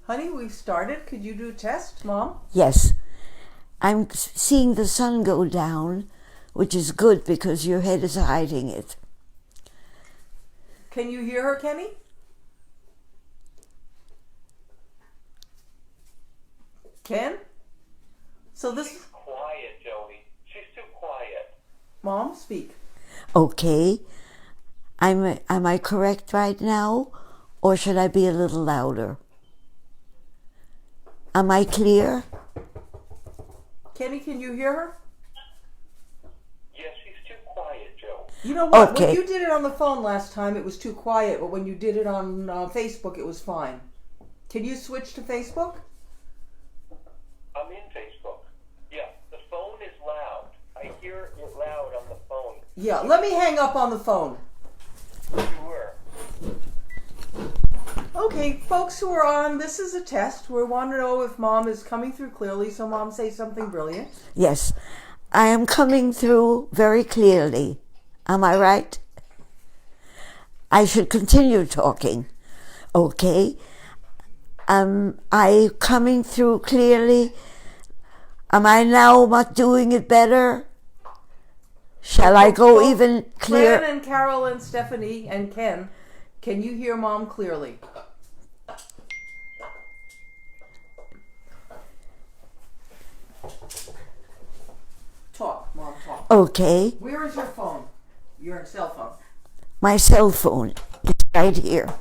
Honey, we've started. Could you do a test, Mom? Yes. I'm seeing the sun go down, which is good because your head is hiding it. Can you hear her, Kenny? Ken? So this... She's quiet, Jody. She's too quiet. Mom, speak. Okay. Am I correct right now, or should I be a little louder? Am I clear? Kenny, can you hear her? Yes, she's too quiet, Joe. You know what? Okay. When you did it on the phone last time, it was too quiet, but when you did it on Facebook, it was fine. Can you switch to Facebook? I'm in Facebook. Yeah, the phone is loud. I hear it loud on the phone. Yeah, let me hang up on the phone. Sure. Okay, folks who are on, this is a test. We want to know if Mom is coming through clearly, so Mom, say something brilliant. Yes. I am coming through very clearly. Am I right? I should continue talking. Okay. Am I coming through clearly? Am I now not doing it better? Shall I go even clear? Fran and Carol and Stephanie and Ken, can you hear Mom clearly? Talk, Mom, talk. Okay. Where is your phone? Your cell phone. My cell phone is right here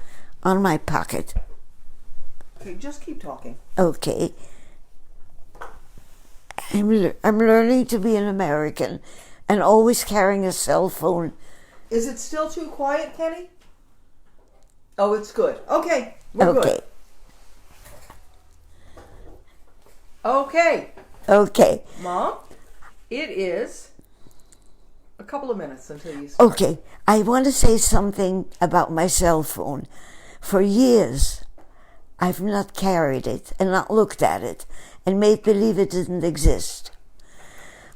on my pocket. Okay, just keep talking. Okay. I'm learning to be an American and always carrying a cell phone. Is it still too quiet, Kenny? Oh, it's good. Okay, we're good. Okay. Okay. Mom, it is a couple of minutes until you start. Okay. I want to say something about my cell phone. For years, I've not carried it and not looked at it and made believe it didn't exist.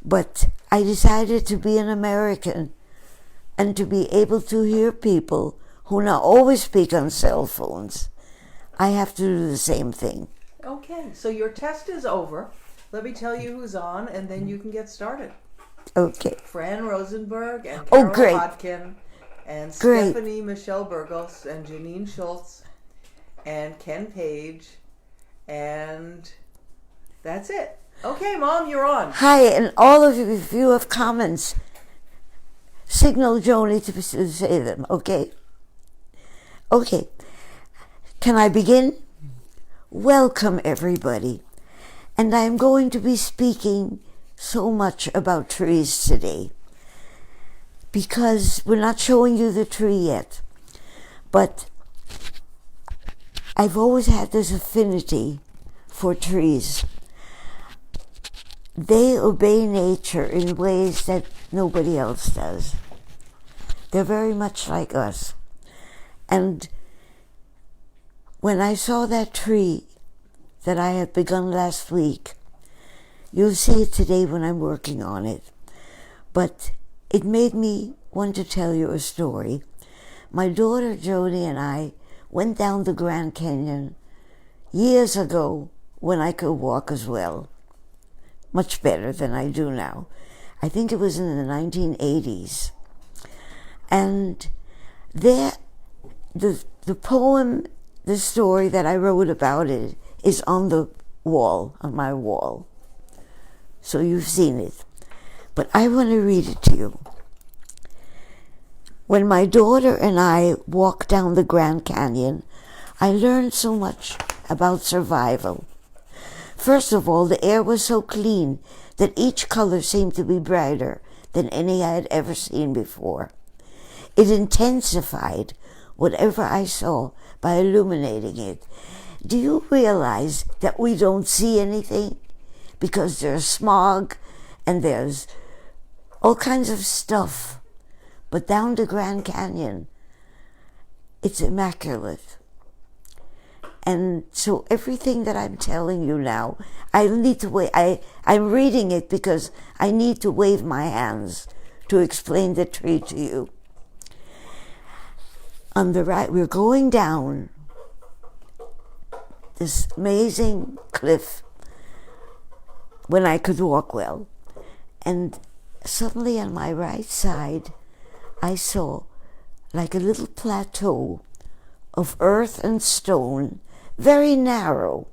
But I decided to be an American and to be able to hear people who not always speak on cell phones. I have to do the same thing. Okay, so your test is over. Let me tell you who's on, and then you can get started. Okay. Fran Rosenberg and Oh, Carol great. Hodkin and Great. Stephanie Michelle Burgos and Janine Schultz and Ken Page, and that's it. Okay, Mom, you're on. Hi, and all of you, if you have comments, signal Joni to say them, okay? Okay. Can I begin? Welcome, everybody. And I'm going to be speaking so much about trees today because we're not showing you the tree yet. But I've always had this affinity for trees. They obey nature in ways that nobody else does. They're very much like us. And when I saw that tree that I had begun last week, you'll see it today when I'm working on it. But it made me want to tell you a story. My daughter Jody and I went down the Grand Canyon years ago when I could walk as well. Much better than I do now. I think it was in the 1980s. And there, the poem, the story that I wrote about it is on the wall, on my wall. So you've seen it. But I want to read it to you. When my daughter and I walked down the Grand Canyon, I learned so much about survival. First of all, the air was so clean that each color seemed to be brighter than any I had ever seen before. It intensified whatever I saw by illuminating it. Do you realize that we don't see anything? Because there's smog and there's all kinds of stuff. But down the Grand Canyon, it's immaculate. And so everything that I'm telling you now, I need to wait. I'm reading it because I need to wave my hands to explain the tree to you. On the right, we're going down this amazing cliff when I could walk well. And suddenly on my right side, I saw like a little plateau of earth and stone, very narrow.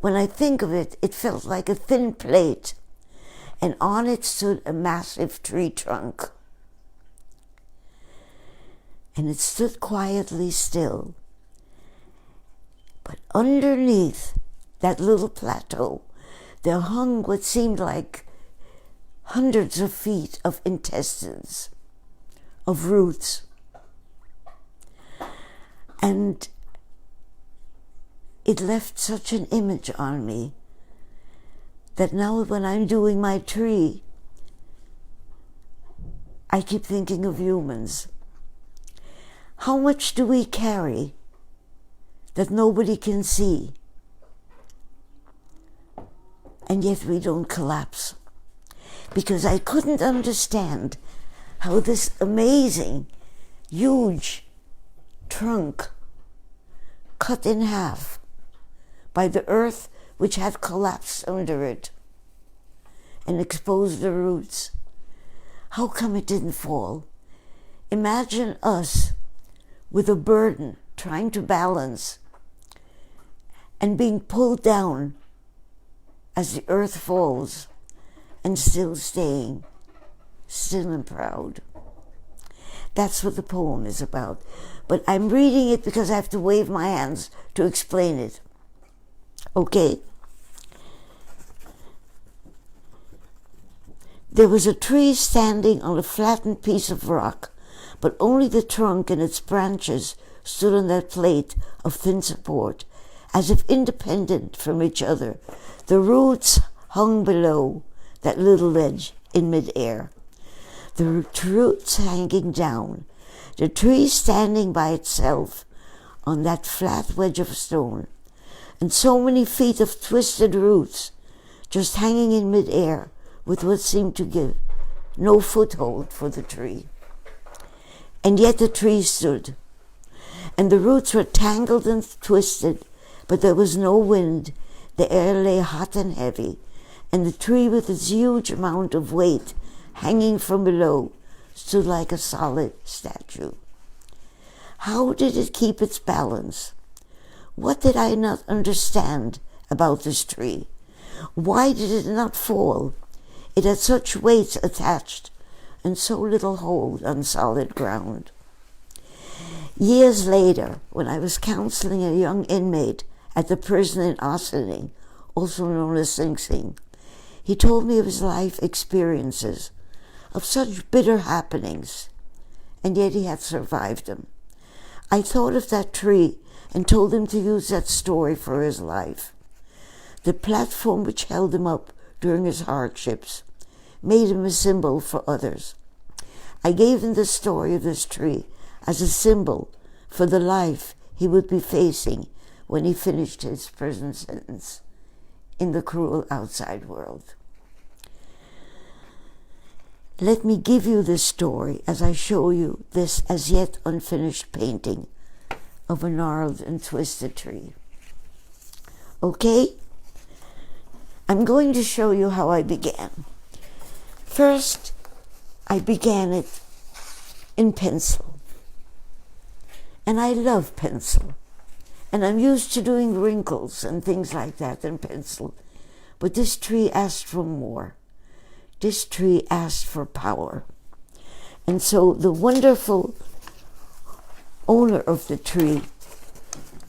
When I think of it, it felt like a thin plate, and on it stood a massive tree trunk. And it stood quietly still. But underneath that little plateau, there hung what seemed like hundreds of feet of intestines, of roots. And it left such an image on me that now when I'm doing my tree, I keep thinking of humans. How much do we carry that nobody can see? And yet we don't collapse. Because I couldn't understand how this amazing, huge trunk cut in half by the earth which had collapsed under it and exposed the roots. How come it didn't fall? Imagine us with a burden trying to balance and being pulled down as the earth falls and still staying still and proud. That's what the poem is about. But I'm reading it because I have to wave my hands to explain it. Okay? There was a tree standing on a flattened piece of rock, but only the trunk and its branches stood on that plate of thin support, as if independent from each other. The roots hung below that little ledge in mid-air. The roots hanging down, the tree standing by itself on that flat wedge of stone, and so many feet of twisted roots just hanging in mid-air with what seemed to give no foothold for the tree. And yet the tree stood, and the roots were tangled and twisted, but there was no wind. The air lay hot and heavy, and the tree with its huge amount of weight hanging from below stood like a solid statue. How did it keep its balance? What did I not understand about this tree? Why did it not fall? It had such weights attached and so little hold on solid ground. Years later, when I was counseling a young inmate at the prison in Ossining, also known as Sing Sing, he told me of his life experiences, of such bitter happenings, and yet he had survived them. I thought of that tree and told him to use that story for his life. The platform which held him up during his hardships made him a symbol for others. I gave him the story of this tree as a symbol for the life he would be facing when he finished his prison sentence in the cruel outside world. Let me give you this story as I show you this as yet unfinished painting of a gnarled and twisted tree. Okay? I'm going to show you how I began. First, I began it in pencil. And I love pencil. And I'm used to doing wrinkles and things like that in pencil. But this tree asked for more. This tree asked for power. And so the wonderful owner of the tree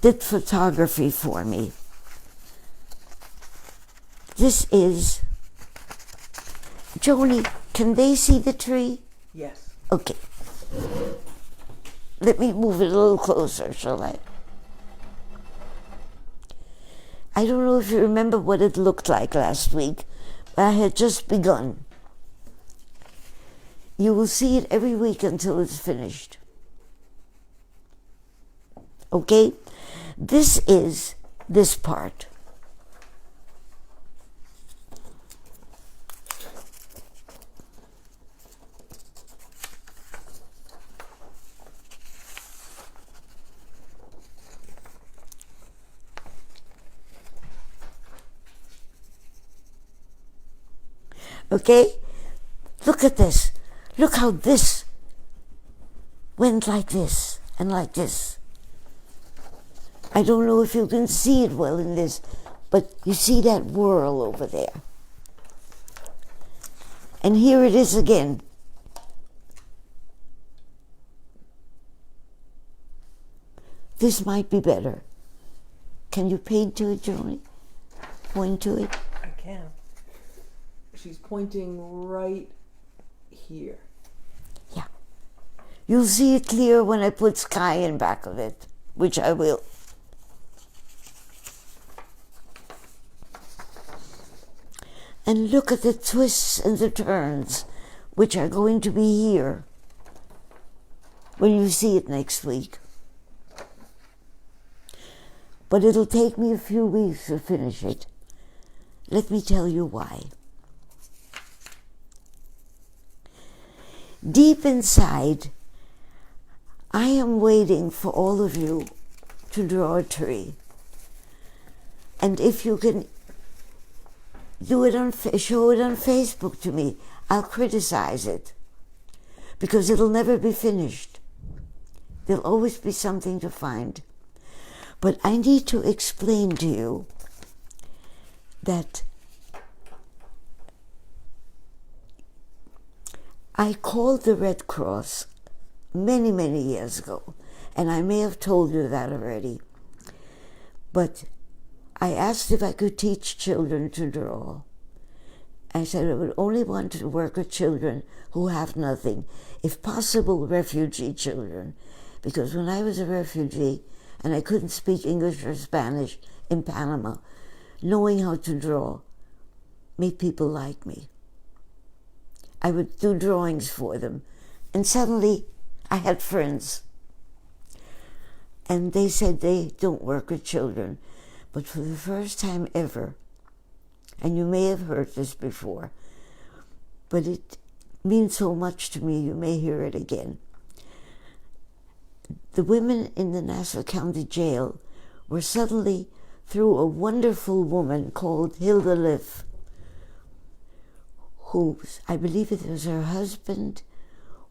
did photography for me. This is... Joni, can they see the tree? Yes. Okay. Let me move it a little closer, shall I? I don't know if you remember what it looked like last week, but I had just begun. You will see it every week until it's finished. Okay? This is this part. Okay? Look at this. Look how this went like this and like this. I don't know if you can see it well in this, but you see that whirl over there. And here it is again. This might be better. Can you paint to it, Joni? Point to it. I can. She's pointing right here. Yeah. You'll see it clear when I put sky in back of it, which I will. And look at the twists and the turns, which are going to be here when you see it next week. But it'll take me a few weeks to finish it. Let me tell you why. Deep inside, I am waiting for all of you to draw a tree. And if you can show it on Facebook to me, I'll criticize it, because it'll never be finished. There'll always be something to find. But I need to explain to you that I called the Red Cross many, many years ago, and I may have told you that already. But I asked if I could teach children to draw. I said I would only want to work with children who have nothing, if possible refugee children, because when I was a refugee and I couldn't speak English or Spanish in Panama, knowing how to draw made people like me. I would do drawings for them, and suddenly I had friends. And they said they don't work with children. But for the first time ever, and you may have heard this before, but it means so much to me, you may hear it again. The women in the Nassau County Jail were suddenly, through a wonderful woman called Hilda Liff, who, I believe it was her husband,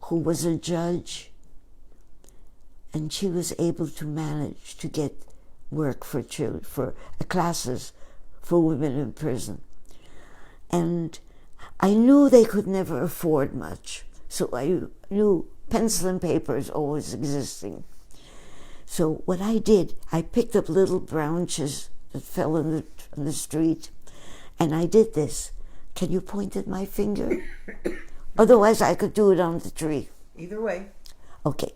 who was a judge, and she was able to manage to get work for children, for classes for women in prison. And I knew they could never afford much, so I knew pencil and paper is always existing. So what I did, I picked up little branches that fell on the street, and I did this. Can you point at my finger? Otherwise, I could do it on the tree. Either way. Okay,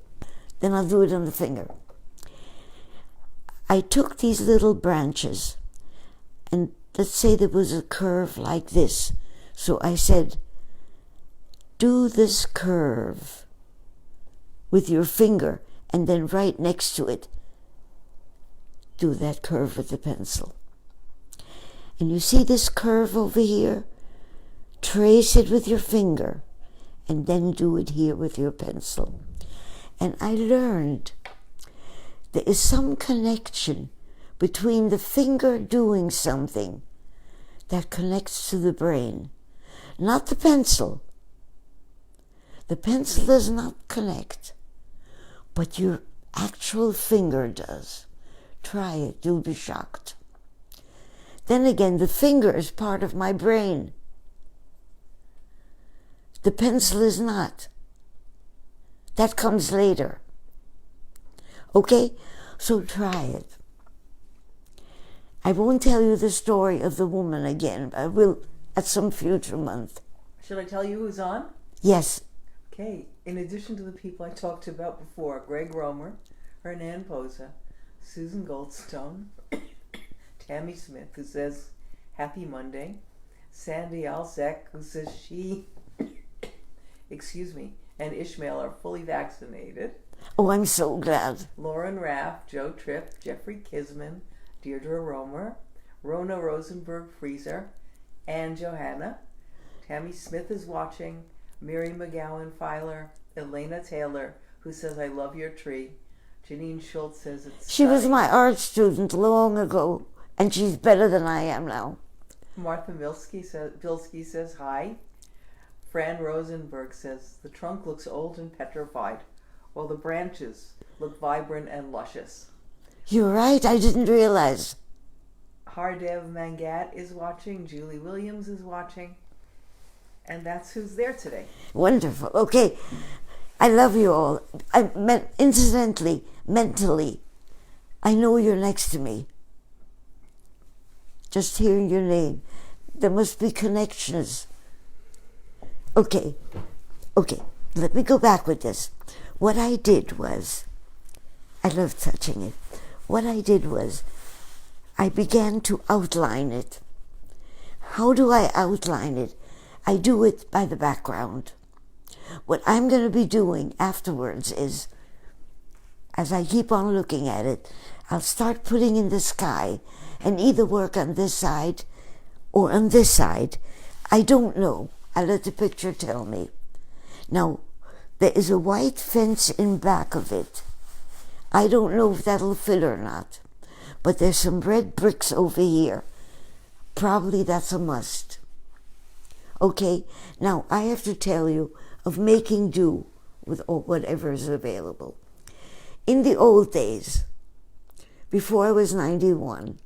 then I'll do it on the finger. I took these little branches, and let's say there was a curve like this. So I said, do this curve with your finger, and then right next to it, do that curve with the pencil. And you see this curve over here? Trace it with your finger, and then do it here with your pencil. And I learned there is some connection between the finger doing something that connects to the brain, not the pencil. The pencil does not connect, but your actual finger does. Try it, you'll be shocked. Then again, the finger is part of my brain. The pencil is not. That comes later. Okay? So try it. I won't tell you the story of the woman again. I will at some future month. Should I tell you who's on? Yes. Okay. In addition to the people I talked about before, Greg Romer, Hernan Posa, Susan Goldstone, Tammy Smith, who says Happy Monday, Sandy Alzek, who says she, and Ishmael are fully vaccinated. Oh, I'm so glad. Lauren Raff, Joe Tripp, Jeffrey Kisman, Deirdre Romer, Rona Rosenberg-Freezer, and Johanna. Tammy Smith is watching. Mary McGowan Filer, Elena Taylor, who says, I love your tree. Janine Schultz says it's She was stunning. my art student long ago, and she's better than I am now. Martha Bilski says hi. Fran Rosenberg says, the trunk looks old and petrified, while the branches look vibrant and luscious. You're right, I didn't realize. Hardev Mangat is watching, Julie Williams is watching, and that's who's there today. Wonderful. Okay, I love you all. Incidentally, mentally, I know you're next to me. Just hearing your name. There must be connections. Okay, let me go back with this. What I did was, I love touching it. What I did was, I began to outline it. How do I outline it? I do it by the background. What I'm going to be doing afterwards is, as I keep on looking at it, I'll start putting in the sky and either work on this side or on this side. I don't know. I'll let the picture tell me. Now, there is a white fence in back of it. I don't know if that'll fit or not, but there's some red bricks over here. Probably that's a must. Okay, now I have to tell you of making do with whatever is available. In the old days, before I was 91,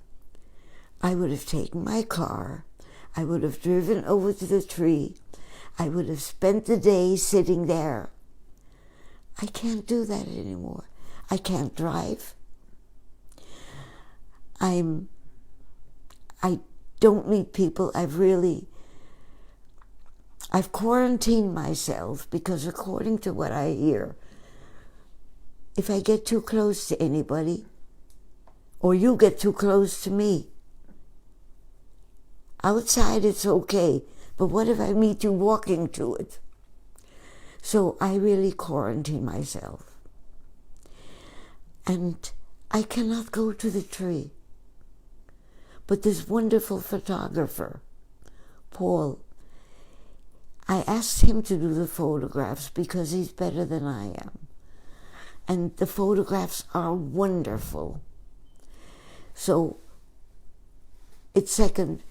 I would have taken my car, I would have driven over to the tree, I would have spent the day sitting there. I can't do that anymore. I can't drive. I don't meet people. I've quarantined myself because according to what I hear, if I get too close to anybody, or you get too close to me, outside it's okay, but what if I meet you walking to it? So I really quarantine myself. And I cannot go to the tree. But this wonderful photographer, Paul, I asked him to do the photographs because he's better than I am. And the photographs are wonderful. So, it's second.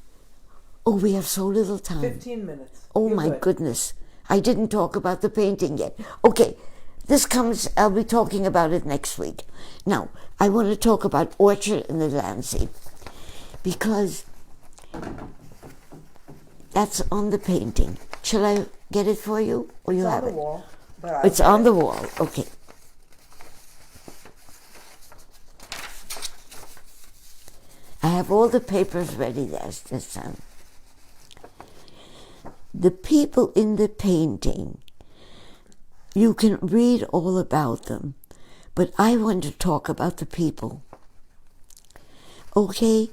Oh, we have so little time. 15 minutes. Oh, You're my good. goodness. I didn't talk about the painting yet. Okay, I'll be talking about it next week. Now, I want to talk about Orchard in the Delancey because that's on the painting. Shall I get it for you, or you have it? It's on the wall. But It's on the wall. Okay. I have all the papers ready this time. The people in the painting, you can read all about them, but I want to talk about the people. Okay?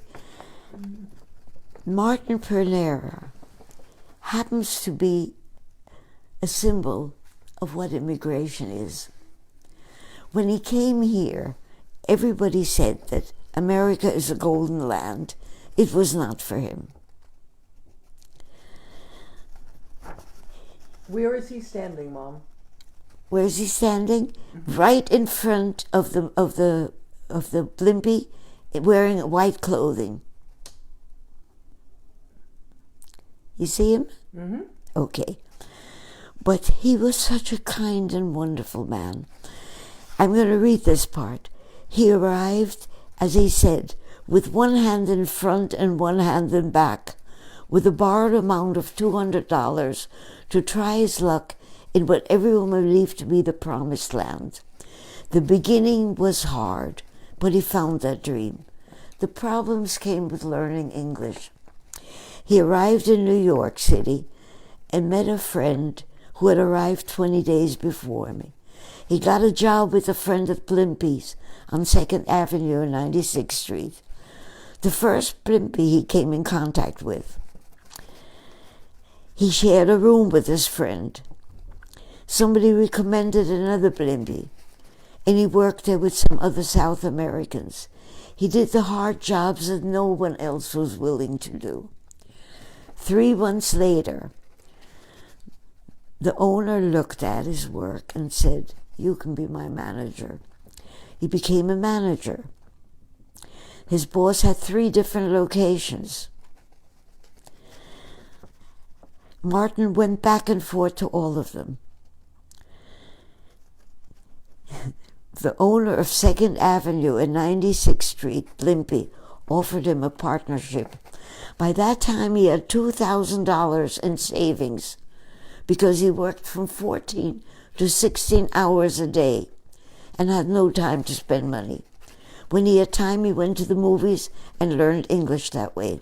Martin Pernera happens to be a symbol of what immigration is. When he came here, everybody said that America is a golden land. It was not for him. Where is he standing, Mom? Where is he standing? Mm-hmm. Right in front of the Blimpie, wearing white clothing. You see him? Mm-hmm. Okay. But he was such a kind and wonderful man. I'm going to read this part. He arrived, as he said, with one hand in front and one hand in back, with a borrowed amount of $200 to try his luck in what everyone believed to be the promised land. The beginning was hard, but he found that dream. The problems came with learning English. He arrived in New York City and met a friend who had arrived 20 days before me. He got a job with a friend at Blimpie's on 2nd Avenue and 96th Street. The first Blimpie he came in contact with. He shared a room with his friend. Somebody recommended another Blimpie, and he worked there with some other South Americans. He did the hard jobs that no one else was willing to do. 3 months later, the owner looked at his work and said, "You can be my manager." He became a manager. His boss had 3 different locations. Martin went back and forth to all of them. The owner of 2nd Avenue and 96th Street, Blimpie, offered him a partnership. By that time, he had $2,000 in savings because he worked from 14 to 16 hours a day and had no time to spend money. When he had time, he went to the movies and learned English that way.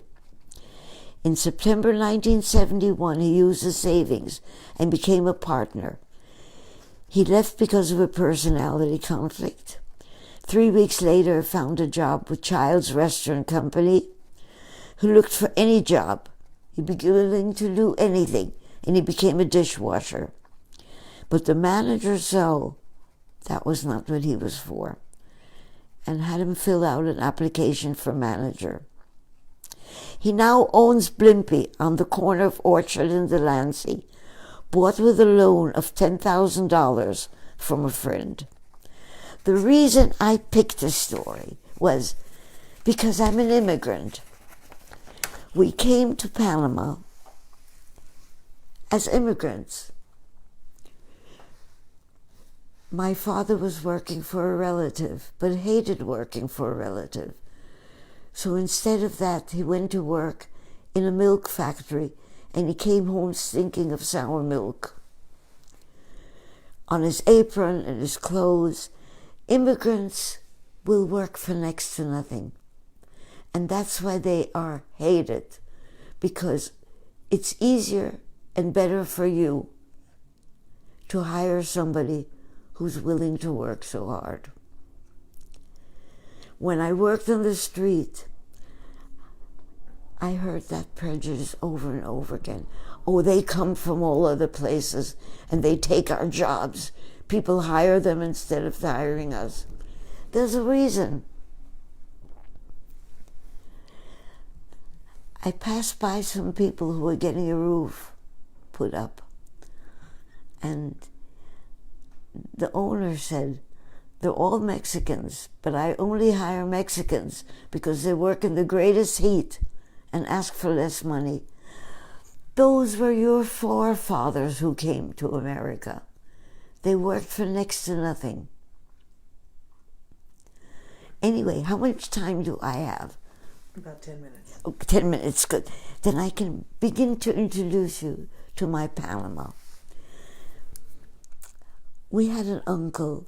In September 1971, he used his savings and became a partner. He left because of a personality conflict. 3 weeks later, found a job with Child's Restaurant Company, who looked for any job. He'd be willing to do anything, and he became a dishwasher. But the manager saw that was not what he was for, and had him fill out an application for manager. He now owns Blimpie on the corner of Orchard and Delancey, bought with a loan of $10,000 from a friend. The reason I picked this story was because I'm an immigrant. We came to Panama as immigrants. My father was working for a relative, but hated working for a relative. So instead of that, he went to work in a milk factory, and he came home stinking of sour milk. On his apron and his clothes, immigrants will work for next to nothing. And that's why they are hated, because it's easier and better for you to hire somebody who's willing to work so hard. When I worked on the street, I heard that prejudice over and over again. Oh, they come from all other places and they take our jobs. People hire them instead of hiring us. There's a reason. I passed by some people who were getting a roof put up, and the owner said, they're all Mexicans, but I only hire Mexicans because they work in the greatest heat and ask for less money. Those were your forefathers who came to America. They worked for next to nothing. Anyway, how much time do I have? About 10 minutes. Oh, 10 minutes, good. Then I can begin to introduce you to my Panama. We had an uncle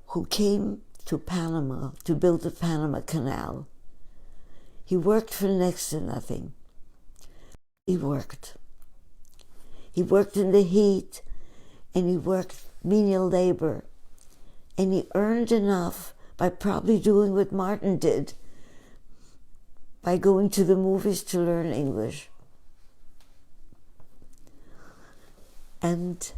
who came to Panama to build the Panama Canal. He worked for next to nothing. He worked. He worked in the heat, and he worked menial labor. And he earned enough by probably doing what Martin did, by going to the movies to learn English. And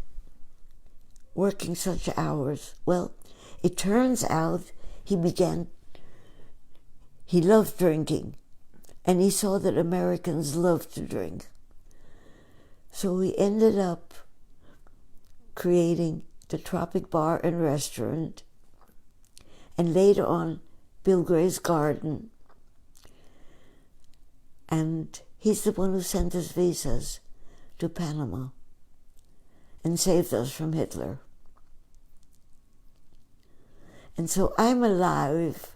working such hours. Well, it turns out he loved drinking, and he saw that Americans loved to drink. So he ended up creating the Tropic Bar and Restaurant, and later on, Bill Gray's Garden. And he's the one who sent us visas to Panama and saved us from Hitler. And so I'm alive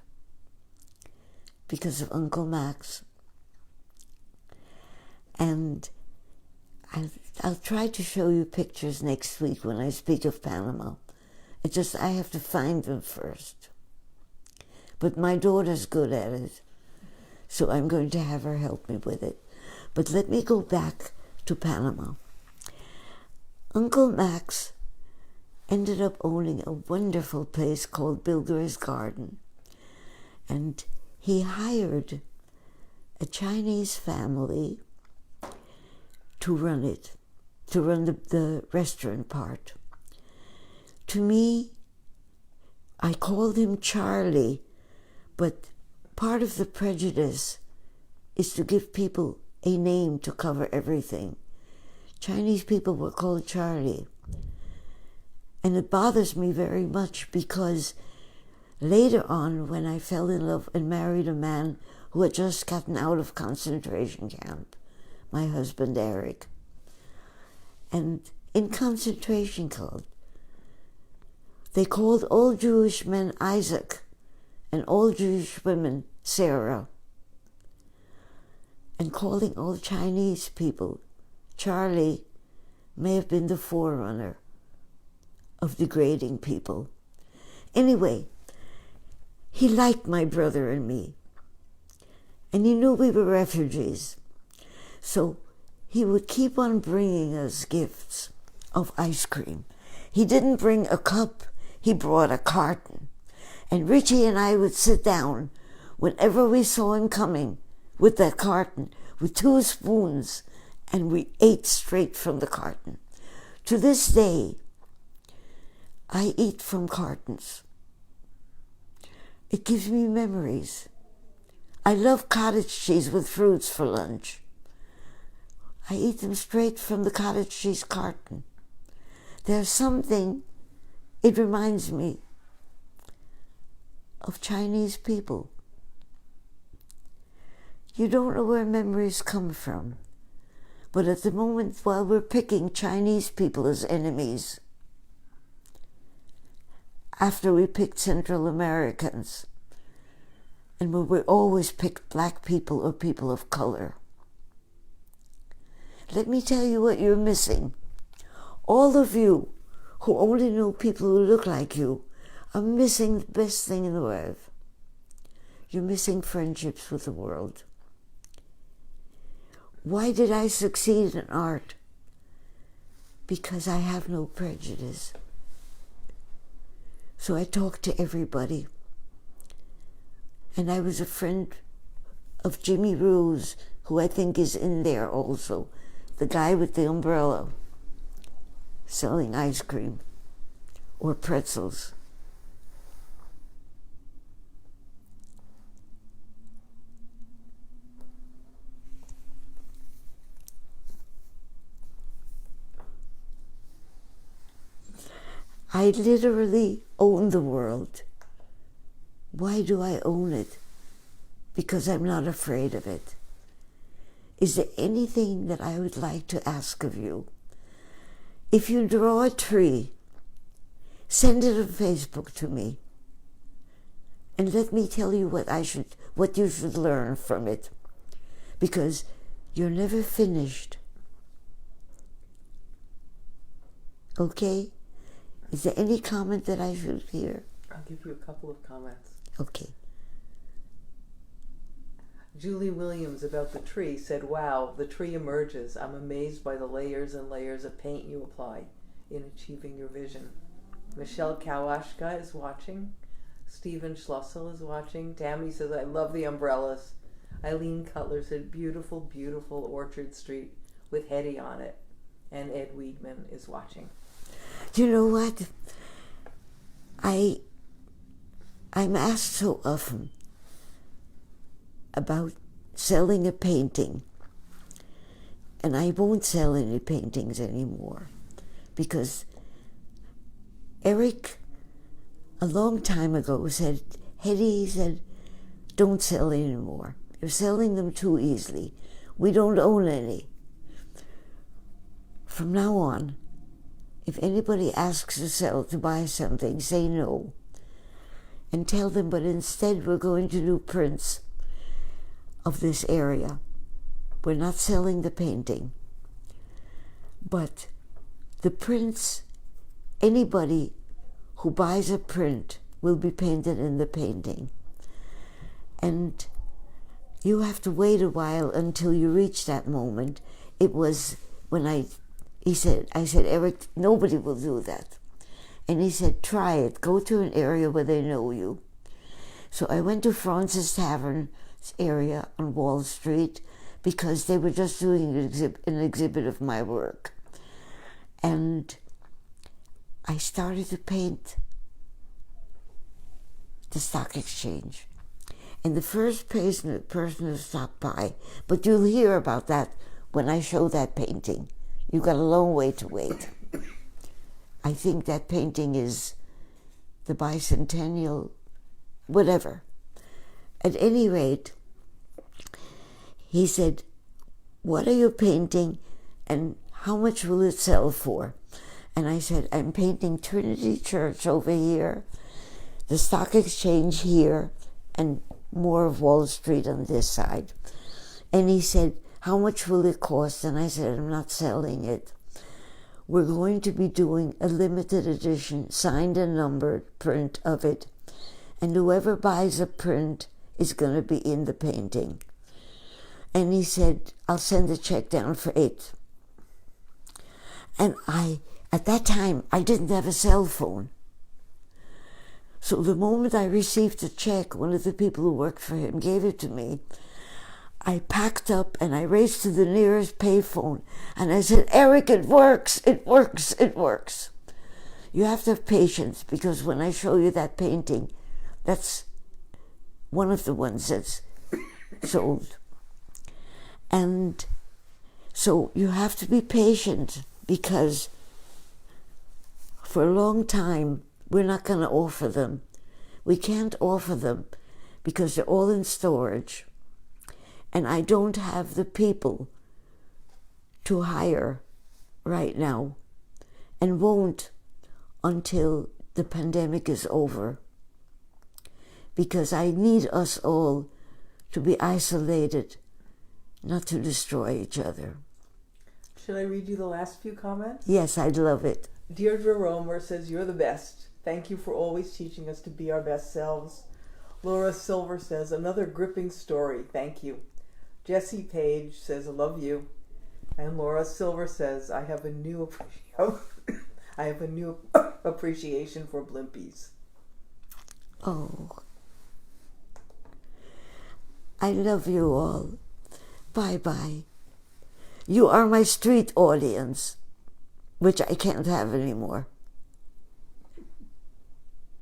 because of Uncle Max. And I'll try to show you pictures next week when I speak of Panama. I have to find them first. But my daughter's good at it, so I'm going to have her help me with it. But let me go back to Panama. Uncle Max ended up owning a wonderful place called Bill Gray's Garden. And he hired a Chinese family to run it, to run the restaurant part. To me, I called him Charlie, but part of the prejudice is to give people a name to cover everything. Chinese people were called Charlie. And it bothers me very much because later on, when I fell in love and married a man who had just gotten out of concentration camp, my husband Eric, and in concentration camps. They called all Jewish men Isaac and all Jewish women Sarah, and calling all Chinese people Charlie may have been the forerunner of degrading people. Anyway, he liked my brother and me, and he knew we were refugees, so he would keep on bringing us gifts of ice cream. He didn't bring a cup, he brought a carton, and Richie and I would sit down whenever we saw him coming with that carton with 2 spoons, and we ate straight from the carton. To this day, I eat from cartons. It gives me memories. I love cottage cheese with fruits for lunch. I eat them straight from the cottage cheese carton. There's something, it reminds me of Chinese people. You don't know where memories come from, but at the moment while we're picking Chinese people as enemies, after we picked Central Americans, and we always picked black people or people of color. Let me tell you what you're missing. All of you who only know people who look like you are missing the best thing in the world. You're missing friendships with the world. Why did I succeed in art? Because I have no prejudice. So I talked to everybody. And I was a friend of Jimmy Ruse, who I think is in there also, the guy with the umbrella selling ice cream or pretzels. I literally own the world. Why do I own it? Because I'm not afraid of it. Is there anything that I would like to ask of you? If you draw a tree, send it on Facebook to me, and let me tell you what you should learn from it, because you're never finished. Okay? Is there any comment that I should hear? I'll give you a couple of comments. Okay. Julie Williams about the tree said, "Wow, the tree emerges. I'm amazed by the layers and layers of paint you apply in achieving your vision." Michelle Kawashka is watching. Stephen Schlossel is watching. Tammy says, "I love the umbrellas." Eileen Cutler said, "Beautiful, beautiful Orchard Street with Hedy on it." And Ed Weedman is watching. You know what? I'm asked so often about selling a painting, and I won't sell any paintings anymore, because Eric, a long time ago, said, Hedy, he said, don't sell anymore. You're selling them too easily. We don't own any. From now on, if anybody asks to buy something, say no. And tell them, but instead we're going to do prints of this area. We're not selling the painting. But the prints, anybody who buys a print will be painted in the painting. And you have to wait a while until you reach that moment. It was when I said, Eric, nobody will do that. And he said, try it. Go to an area where they know you. So I went to Francis Tavern's area on Wall Street because they were just doing an exhibit of my work. And I started to paint the stock exchange. And the first person who stopped by, but you'll hear about that when I show that painting. You've got a long way to wait. I think that painting is the bicentennial, whatever. At any rate, he said, what are you painting and how much will it sell for? And I said, I'm painting Trinity Church over here, the Stock Exchange here, and more of Wall Street on this side. And he said, how much will it cost? And I said, I'm not selling it. We're going to be doing a limited edition, signed and numbered print of it. And whoever buys a print is going to be in the painting. And he said, I'll send a check down for it. And at that time, I didn't have a cell phone. So the moment I received the check, one of the people who worked for him gave it to me. I packed up and I raced to the nearest payphone. And I said, Eric, it works, it works, it works. You have to have patience, because when I show you that painting, that's one of the ones that's sold. And so you have to be patient, because for a long time, we're not going to offer them. We can't offer them because they're all in storage. And I don't have the people to hire right now, and won't until the pandemic is over. Because I need us all to be isolated, not to destroy each other. Should I read you the last few comments? Yes, I'd love it. Deirdre Romer says, you're the best. Thank you for always teaching us to be our best selves. Laura Silver says, another gripping story. Thank you. Jessie Page says, I love you. And Laura Silver says, I have a new appreciation for blimpies. Oh, I love you all. Bye-bye. You are my street audience, which I can't have anymore.